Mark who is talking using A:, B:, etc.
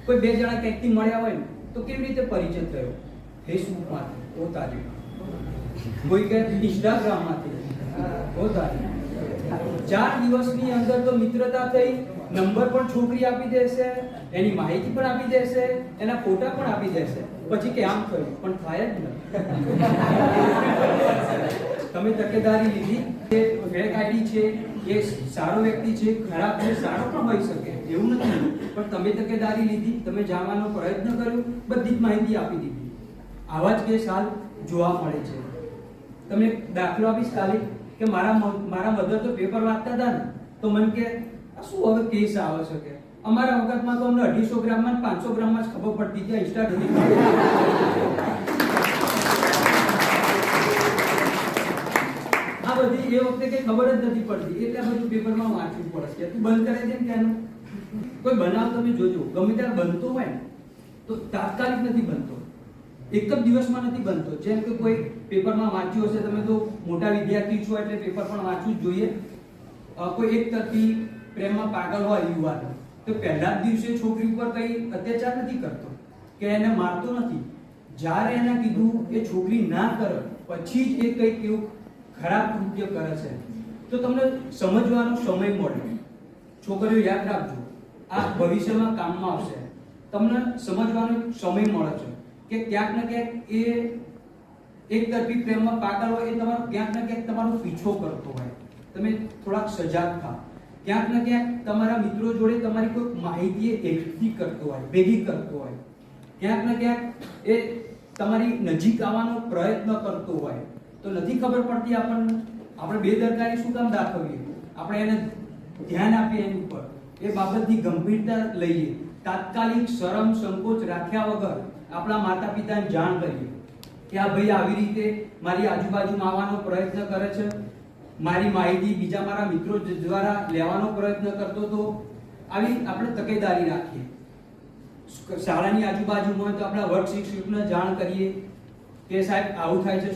A: કોઈ બે જણા ક્યાંકથી મળ્યા હોય ને તો કેવી રીતે પરિચય થયો? ફેસબુકમાંથી, પોતાની કોઈ કે ઇન્સ્ટાગ્રામમાંથી, પોતાની 4 દિવસની અંદર તો મિત્રતા થઈ, નંબર પણ છોકરી આપી દેશે, એની માહિતી પણ આપી દેશે, એના ફોટા પણ આપી દેશે, પછી કે આમ થયું, પણ થાય જ નહીં. તમે તકેદારી લીધી કે ફેક આઈડી છે, એ સારો વ્યક્તિ છે, ખરાબ છે, સારો પણ હોઈ શકે, એવું નથી, પણ તમે તકેદારી લીધી, તમે જાણવાનો પ્રયત્ન કર્યો, બધી જ માહિતી આપી દીધી. આવા જ કેસ હાલ જોવા મળે છે. તમે દાખલો આપીશ કાલે કે મારા મધર તો પેપર વાંચતા હતા ને, તો મને કે શું હવે કેસ આવે છે કે અમારા વખતમાં તો અમને 250 ગ્રામમાં 500 ગ્રામમાં જ ખબર પડતી કે ઇન્સ્ટાગ્રામ. આ બધી એ વખતે કઈ ખબર જ નથી પડતી, એટલે બધું પેપરમાં વાંચવું પડે છે. તું બંધ કરે છે કે એનું કોઈ બનાવ તમે જોજો, ગમે ત્યારે બનતો હોય ને તો તાત્કાલિક નથી બનતો, એક જ દિવસમાં નથી બનતો. જેમ કે કોઈ પેપરમાં વાંચ્યું હશે, તમે તો મોટા વિદ્યાર્થી છો એટલે પેપર પણ વાંચવું જ જોઈએ. કોઈ એક તરફી પ્રેમમાં પાગલ હોય યુવાન, તો પહેલા જ દિવસે છોકરી ઉપર કઈ અત્યાચાર નથી કરતો કે એને મારતો નથી. જ્યારે એને કીધું એ છોકરી ના કરે પછી જ એ કંઈક એવું ખરાબ કૃત્ય કરે છે, તો તમને સમજવાનો સમય મળે. છોકરીઓ યાદ રાખજો, આ ભવિષ્યમાં કામમાં આવશે. તમને સમજવાનો સમય મળે છે કે ક્યાંક ને ક્યાંક એ એક તરફી પ્રેમમાં પાગલ હોય, એ તમારો ક્યાંક ને ક્યાંક તમારો પીછો કરતો હોય. તમે થોડાક સજાગ થાઓ. ક્યાંક ને ક્યાંક તમારા મિત્રો જોડે તમારી કોઈ માહિતી એકઠી કરતો હોય, ભેગી કરતો હોય, ક્યાંક ને ક્યાંક એ તમારી નજીક આવવાનો પ્રયત્ન કરતો હોય, તો નથી ખબર પડતી આપણને. આપણે બેદરકારી શું કામ દાખવીએ? આપણે એને ધ્યાન આપીએ એની ઉપર, એ બાબતની ગંભીરતા લઈએ, તાત્કાલિક શરમ સંકોચ રાખ્યા વગર આપણા માતા પિતાને જાણ કરીએ કે આ ભાઈ આવી રીતે મારી આજુબાજુમાં આવવાનો પ્રયત્ન કરે છે, મારી માહિતી બીજા મારા મિત્રો દ્વારા લેવાનો પ્રયત્ન કરતો હતો. આવી આપણે તકેદારી રાખીએ. શાળાની આજુબાજુમાં હોય તો આપણા વર્ગ શિક્ષકને જાણ કરીએ કે સાહેબ આવું થાય છે.